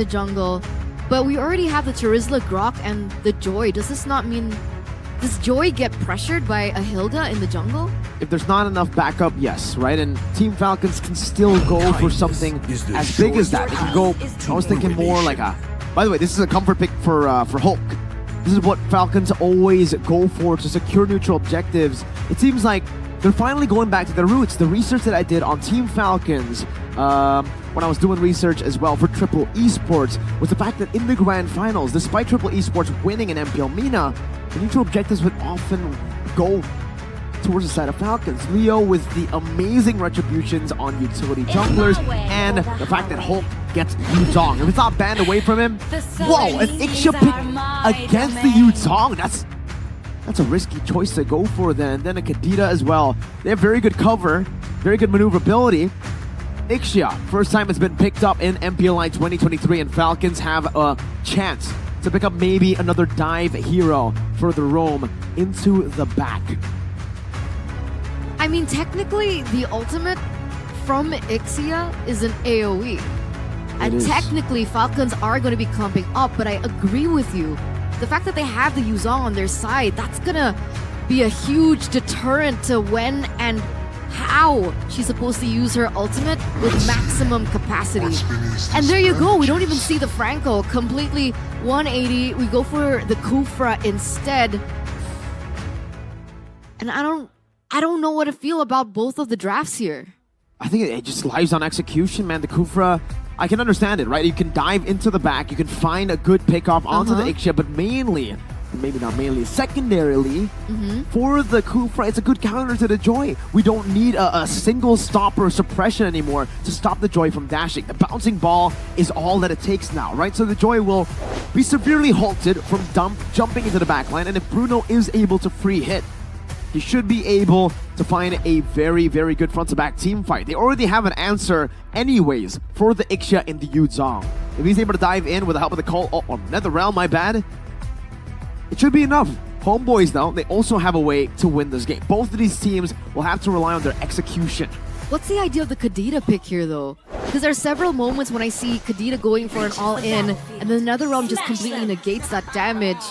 the jungle, but we already have the Charizla, Grok, and the Joy. Does this not mean... Does Joy get pressured by a Hilda in the jungle? If there's not enough backup, yes, right? And Team Falcons can still go for something as big as that. They can go, I was thinking more like a... By the way, this is a comfort pick for Hulk. This is what Falcons always go for to secure neutral objectives. It seems like they're finally going back to their roots. The research that I did on Team Falcons, when I was doing research as well for Triple Esports, was the fact that in the Grand Finals, despite Triple Esports winning in MPLi, the neutral objectives would often go towards the side of Falcons. Leo with the amazing retributions on utility junglers, and the fact that Hulk gets Yuzong. If it's not banned away from him, whoa, an Ixia pick against the Yuzong. That's a risky choice to go for then. Then a Kadita as well. They have very good cover, very good maneuverability. Ixia, first time it's been picked up in MPLi 2023, and Falcons have a chance to pick up maybe another dive hero for the roam into the back. I mean, technically, the ultimate from Ixia is an AoE. And technically, Falcons are going to be clumping up, but I agree with you. The fact that they have the Yuzong on their side, that's going to be a huge deterrent to when and how she's supposed to use her ultimate with maximum capacity. And there you go, we don't even see the Franco, completely 180. We go for the Kufra instead. And I don't know what to feel about both of the drafts here. I think it just lies on execution, man. The Kufra, I can understand it, right? You can dive into the back, you can find a good pickoff onto the Ixia, but mainly, maybe not mainly, secondarily, for the Kufra, it's a good counter to the Joy. We don't need a single stopper suppression anymore to stop the Joy from dashing. The bouncing ball is all that it takes now, right? So the Joy will be severely halted from jumping into the backline, and if Bruno is able to free hit, he should be able to find a very, very good front-to-back team fight. They already have an answer anyways for the Ixia in the Yuzong. If he's able to dive in with the help of the call, NetherRealm, my bad, it should be enough. Homeboys, though, they also have a way to win this game. Both of these teams will have to rely on their execution. What's the idea of the Kadita pick here, though? Because there are several moments when I see Kadita going for an all-in, and then NetherRealm just completely negates that damage.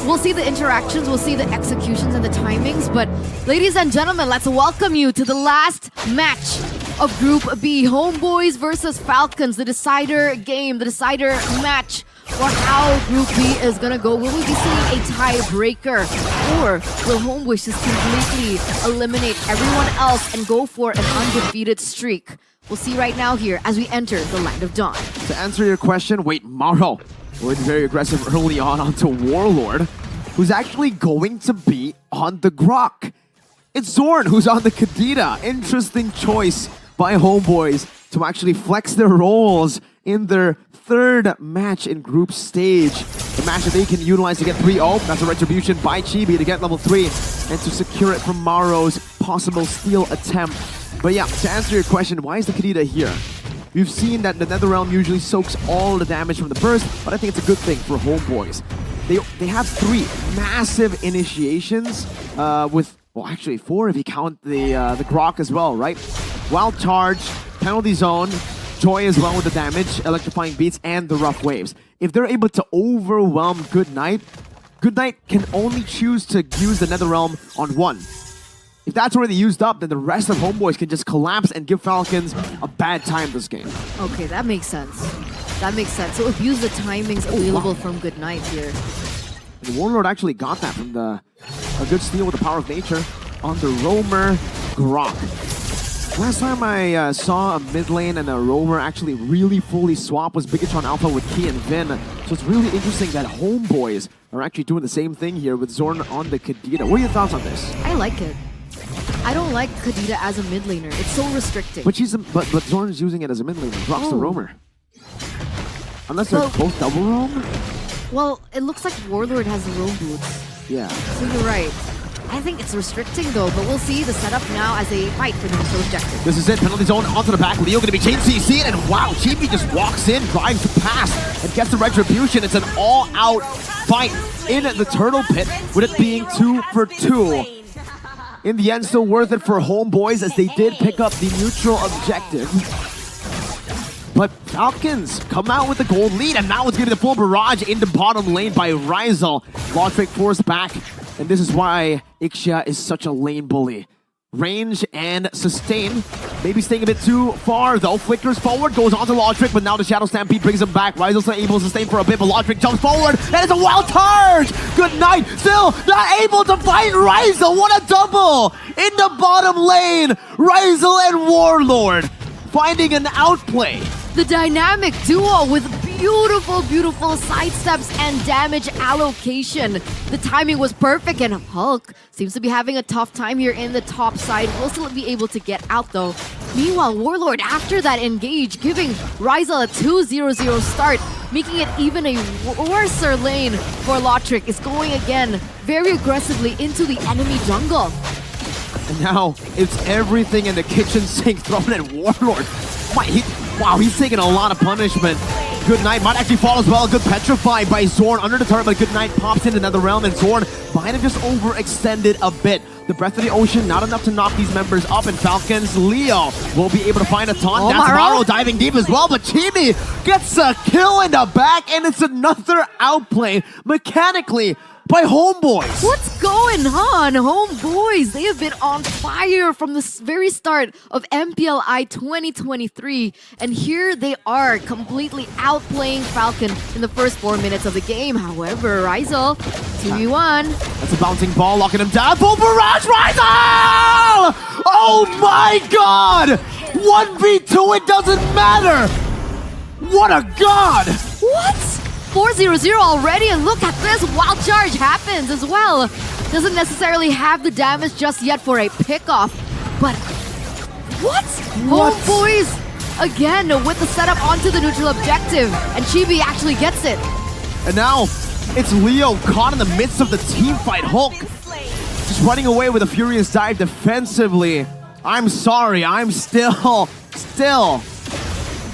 We'll see the interactions, we'll see the executions and the timings, but ladies and gentlemen, let's welcome you to the last match of Group B. Homeboys versus Falcons, the decider game, the decider match for how Group B is gonna go. Will we be seeing a tiebreaker, or will Homeboys just completely eliminate everyone else and go for an undefeated streak? We'll see right now here as we enter the Land of Dawn. To answer your question, wait, Maro went very aggressive early on onto Warlord, who's actually going to be on the Grok. It's Zorn who's on the Kadita. Interesting choice by Homeboys to actually flex their roles in their third match in group stage. The match that they can utilize to get 3-0. That's a retribution by Chibi to get level 3 and to secure it from Maro's possible steal attempt. But yeah, to answer your question, why is the Kadita here? We've seen that the NetherRealm usually soaks all the damage from the burst, but I think it's a good thing for Homeboys. They have 3 massive initiations with, well, actually 4 if you count the Grok as well, right? Wild Charge, Penalty Zone, Joy as well with the damage, Electrifying Beats, and the Rough Waves. If they're able to overwhelm Goodnight, Goodnight can only choose to use the NetherRealm on 1. If that's already used up, then the rest of Homeboys can just collapse and give Falcons a bad time this game. Okay, that makes sense. That makes sense. So abuse the timings available from Goodnight here. And Warlord actually got that from a good steal with the power of nature on the Roamer Grok. Last time I saw a mid lane and a Roamer actually really fully swap was Bigatron Alpha with Key and Vin. So it's really interesting that Homeboys are actually doing the same thing here with Zorn on the Kadita. What are your thoughts on this? I like it. I don't like Kadita as a mid laner. It's so restricting. But but Zorn is using it as a mid laner. Drops the Roamer. Unless they're both double roam? Well, it looks like Warlord has the roam boots. Yeah. So you're right. I think it's restricting though, but we'll see the setup now as a fight for the neutral objective. This is it, penalty zone onto the back. Leo gonna be chain CC'd, and wow, Chibi just walks in, drives past, and gets the retribution. It's an all-out fight in the Turtle Pit, with it being 2 for 2. In the end, still worth it for Homeboys as they did pick up the neutral objective. But Falcons come out with the gold lead, and now it's going to be the full barrage in the bottom lane by Ryzel. Lotric forced back, and this is why Ixia is such a lane bully. Range and sustain. Maybe staying a bit too far, though. Flickers forward, goes on to Lotric, but now the Shadow Stampede brings him back. Ryzel's not able to sustain for a bit, but Lotric jumps forward, and it's a wild charge! Good night, still not able to fight Ryzel! What a double! In the bottom lane, Ryzel and Warlord finding an outplay. The dynamic duo with beautiful, beautiful side steps and damage allocation. The timing was perfect, and Hulk seems to be having a tough time here in the top side. Will still be able to get out though. Meanwhile, Warlord, after that engage, giving Ryzel a 2-0-0 start, making it even a worser lane for Lotric, is going again very aggressively into the enemy jungle. And now it's everything in the kitchen sink thrown at Warlord. Wow, he's taking a lot of punishment. Good Knight might actually fall as well. Good petrify by Zorn under the turret, but Good Knight pops into another realm, and Zorn might have just overextended a bit. The Breath of the Ocean, not enough to knock these members up, and Falcons, Leo will be able to find a taunt. That's Maro diving deep as well, but Chibi gets a kill in the back, and it's another outplay mechanically by Homebois. What's going on, Homebois? They have been on fire from the very start of MPLi 2023, and here they are completely outplaying Falcon in the first 4 minutes of the game. However, Ryzel, 2v1. That's a bouncing ball, locking him down. Full barrage, Ryzel! Oh my god! 1v2, it doesn't matter! What a god! What? 4-0-0 already, and look at this, wild charge happens as well. Doesn't necessarily have the damage just yet for a pickoff, but what? Homebois again with the setup onto the neutral objective, and Chibi actually gets it. And now it's Leo caught in the midst of the team fight. Hulk just running away with a furious dive defensively. I'm sorry, I'm still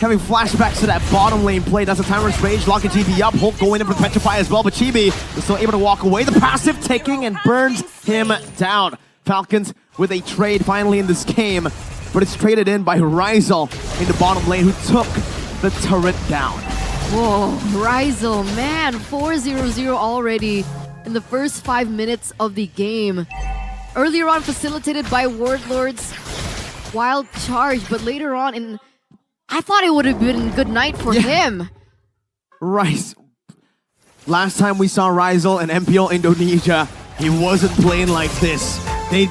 having flashbacks to that bottom lane play. That's a Tyrant's Rage, locking Chibi up. Hulk going in for Petrify as well, but Chibi is still able to walk away. The passive taking and burns him down. Falcons with a trade finally in this game, but it's traded in by Ryzel in the bottom lane, who took the turret down. Whoa, Ryzel, man, 4-0-0 already in the first 5 minutes of the game. Earlier on facilitated by Warlord's wild charge, but later on I thought it would have been Good Night for him. Right. Last time we saw Ryzel in MPL Indonesia, he wasn't playing like this. They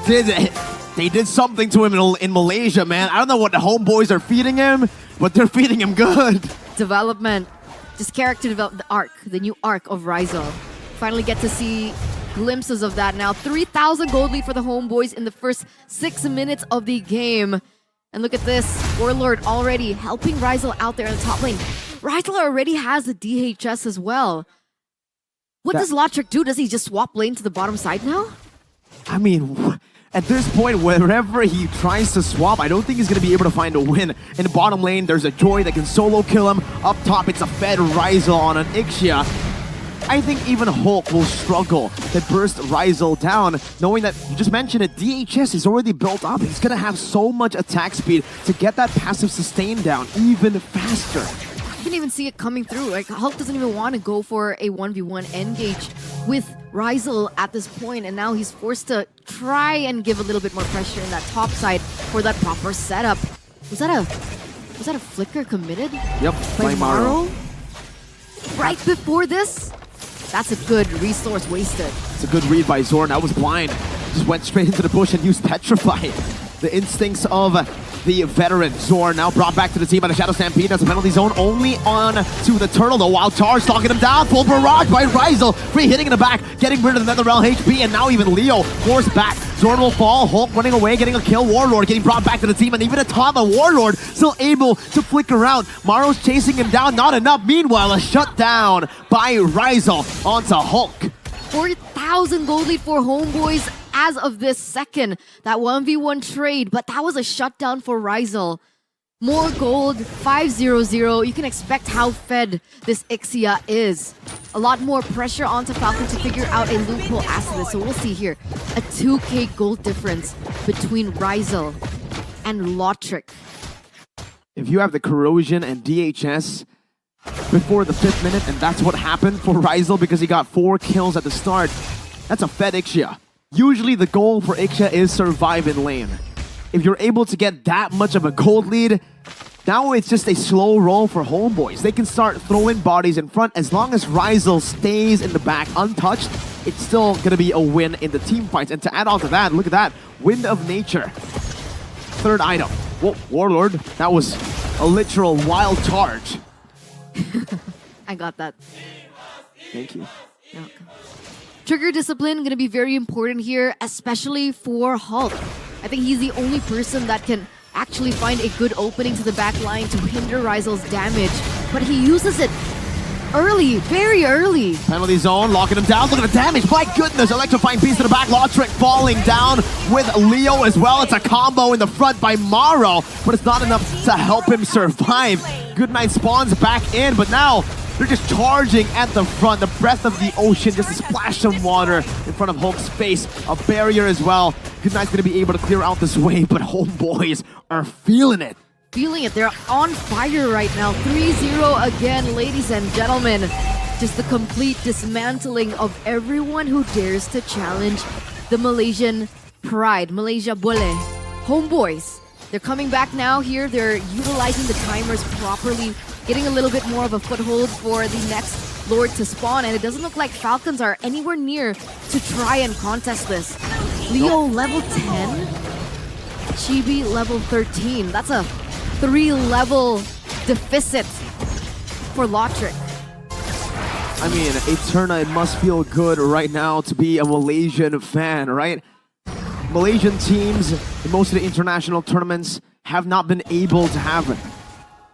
did something to him in Malaysia, man. I don't know what the Homebois are feeding him, but they're feeding him good. Development. Just character development, the new arc of Ryzel. Finally get to see glimpses of that now. 3,000 gold lead for the Homebois in the first 6 minutes of the game. And look at this, Warlord already helping Ryzel out there in the top lane. Ryzel already has a DHS as well. What does Lotric do? Does he just swap lane to the bottom side now? I mean, at this point, wherever he tries to swap, I don't think he's going to be able to find a win. In the bottom lane, there's a Joy that can solo kill him. Up top, it's a fed Ryzel on an Ixia. I think even Hulk will struggle to burst Ryzel down, knowing that, you just mentioned it, DHS is already built up. He's going to have so much attack speed to get that passive sustain down even faster. You can even see it coming through. Like, Hulk doesn't even want to go for a 1v1 engage with Ryzel at this point, and now he's forced to try and give a little bit more pressure in that top side for that proper setup. Was that a flicker committed? Yep, by Maro? Right before this? That's a good resource wasted. It's a good read by Zorn. That was blind. Just went straight into the bush and used Petrify. The instincts of the veteran Zorn now brought back to the team by the Shadow Stampede. That's a penalty zone only on to the Turtle. The wild charge knocking him down. Full barrage by Ryzel. Free hitting in the back, getting rid of the Netherrealm HP, and now even Leo forced back. Zorn will fall. Hulk running away, getting a kill. Warlord getting brought back to the team, and even a Tama Warlord still able to flicker out. Maro's chasing him down, not enough. Meanwhile, a shutdown by Ryzel onto Hulk. 4,000 gold lead for Homebois as of this second. That 1v1 trade, but that was a shutdown for Ryzel. More gold, 5-0-0. You can expect how fed this Ixia is. A lot more pressure onto Falcon to figure out a loophole after this. So we'll see here. A 2k gold difference between Ryzel and Lotric. if you have the corrosion and DHS before the 5th minute, and that's what happened for Rizal because he got 4 kills at the start, that's a fed Ixia. Usually the goal for Ixia is survive in lane. If you're able to get that much of a gold lead, now it's just a slow roll for Homebois. They can start throwing bodies in front. As long as Rizal stays in the back untouched, it's still going to be a win in the team fights. And to add on to that, look at that. Wind of Nature. 3rd item. Whoa, Warlord. That was a literal wild charge. I got that. Thank you. You're welcome. Trigger discipline going to be very important here, especially for Hulk. I think he's the only person that can actually find a good opening to the back line to hinder Rizal's damage. But he uses it early, very early. Penalty zone, locking him down. Look at the damage. My goodness, electrifying piece to the back. Lautrec falling down with Leo as well. It's a combo in the front by Maro, but it's not enough to help him survive. Goodnight spawns back in, but now they're just charging at the front. The breath of the ocean, just to splash some water in front of Hulk's face. A barrier as well. Goodnight's going to be able to clear out this wave, but Homebois are feeling it. Feeling it. They're on fire right now. 3-0 again, ladies and gentlemen. Just the complete dismantling of everyone who dares to challenge the Malaysian pride. Malaysia Boleh. Homebois. They're coming back now here. They're utilizing the timers properly, getting a little bit more of a foothold for the next Lord to spawn. And it doesn't look like Falcons are anywhere near to try and contest this. Leo level 10. Chibi level 13. That's a 3-level deficit for Lautrec. I mean, Eterna, it must feel good right now to be a Malaysian fan, right? Malaysian teams in most of the international tournaments have not been able to have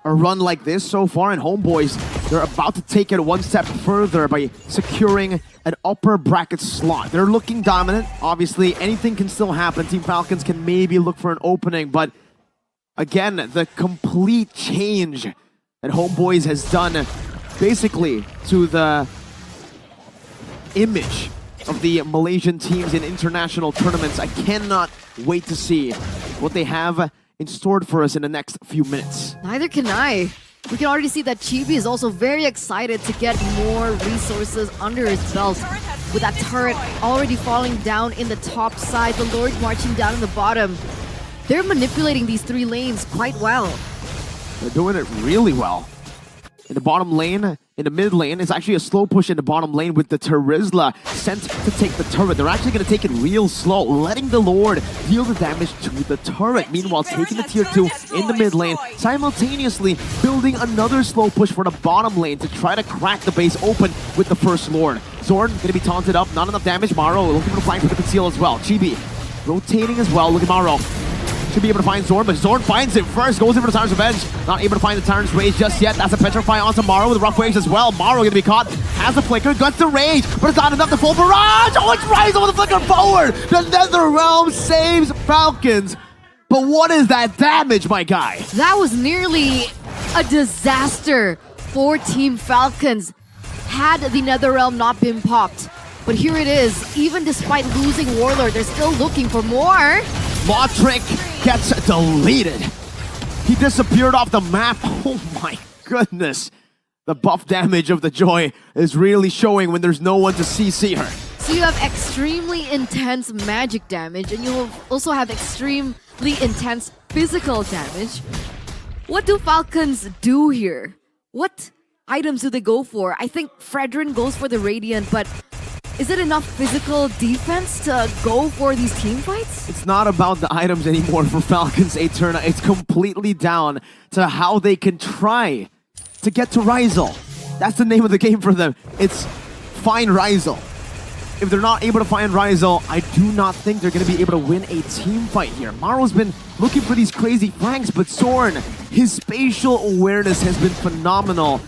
a run like this so far, and Homebois, they're about to take it one step further by securing an upper bracket slot. They're looking dominant. Obviously, anything can still happen. Team Falcons can maybe look for an opening, but again, the complete change that Homebois has done basically to the image of the Malaysian teams in international tournaments. I cannot wait to see what they have in store for us in the next few minutes. Neither can I. We can already see that Chibi is also very excited to get more resources under his belt. With that turret already falling down in the top side, the Lord marching down in the bottom. They're manipulating these 3 lanes quite well. They're doing it really well. In the bottom lane, in the mid lane, it's actually a slow push in the bottom lane with the Terizla sent to take the turret. They're actually going to take it real slow, letting the Lord deal the damage to the turret. Meanwhile, taking the tier 2 in the mid lane, simultaneously building another slow push for the bottom lane to try to crack the base open with the first Lord. Zorn going to be taunted up, not enough damage. Maro looking for the flank for the conceal as well. Chibi rotating as well. Look at Maro. Should be able to find Zorn, but Zorn finds it first, goes in for the Tyrant's Revenge. Not able to find the Tyrant's Rage just yet. That's a Petrify onto Maro with rough waves as well. Maro gonna be caught, has the Flicker, gets the Rage, but it's not enough to full barrage! Oh, it's Rizal with the Flicker forward! The Nether Realm saves Falcons, but what is that damage, my guy? That was nearly a disaster for Team Falcons had the Netherrealm not been popped. But here it is, even despite losing Warlord, they're still looking for more. Lautrec gets deleted. He disappeared off the map. Oh my goodness. The buff damage of the Joy is really showing when there's no one to CC her. So you have extremely intense magic damage, and you also have extremely intense physical damage. What do Falcons do here? What items do they go for? I think Fredrin goes for the Radiant, but is it enough physical defense to go for these team fights? It's not about the items anymore for Falcons Eterna. It's completely down to how they can try to get to Rizal. That's the name of the game for them. It's find Rizal. If they're not able to find Rizal, I do not think they're going to be able to win a team fight here. Maro's been looking for these crazy flanks, but Zorn, his spatial awareness has been phenomenal.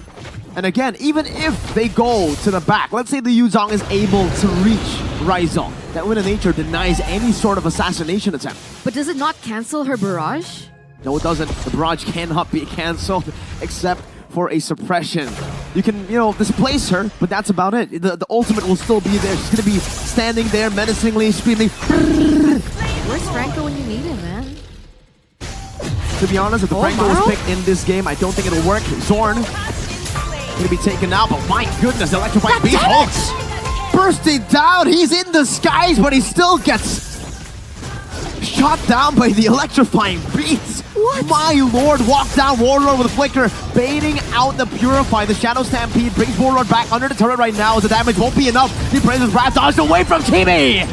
And again, even if they go to the back, let's say the Yuzong is able to reach Rizal, that Wind of Nature denies any sort of assassination attempt. But does it not cancel her barrage? No, it doesn't. The barrage cannot be cancelled except for a suppression. You can, displace her, but that's about it. The ultimate will still be there. She's going to be standing there menacingly, screaming. Where's Franco when you need him, man? To be honest, if the prank was Maro? picked in this game, I don't think it'll work. Zorn gonna be taken out, but my goodness, electrifying beast Hulk bursting down. He's in the skies, but he still gets shot down by the electrifying beast. What? My lord, walk down Warlord with a flicker, baiting out the Purify. The Shadow Stampede brings Warlord back under the turret right now as the damage won't be enough. He praises Wrath, dodged away from Kimi.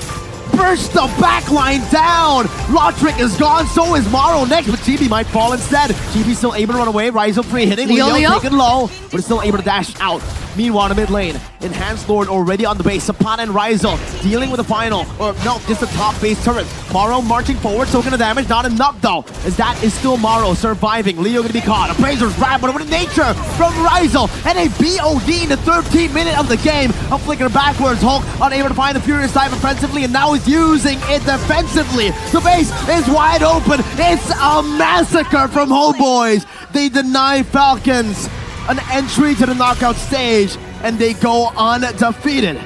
Burst the backline down. Lotric is gone, so is Maro next, but Chibi might fall instead. Chibi's still able to run away. Rise up 3 hitting. Leo taken low, but is still able to dash out. Meanwhile, in the mid lane, Enhanced Lord already on the base. Sapana and Rizal dealing with the final, or no, just the top base turret. Maro marching forward, soaking the damage. Not enough though, as that is still Maro surviving. Leo gonna be caught. Appraiser's wrap, but over to nature from Rizal. And a BOD in the 13th minute of the game. A flicker backwards. Hulk unable to find the Furious dive offensively, and now he's using it defensively. The base is wide open. It's a massacre from Homebois. They deny Falcons an entry to the knockout stage, and they go undefeated.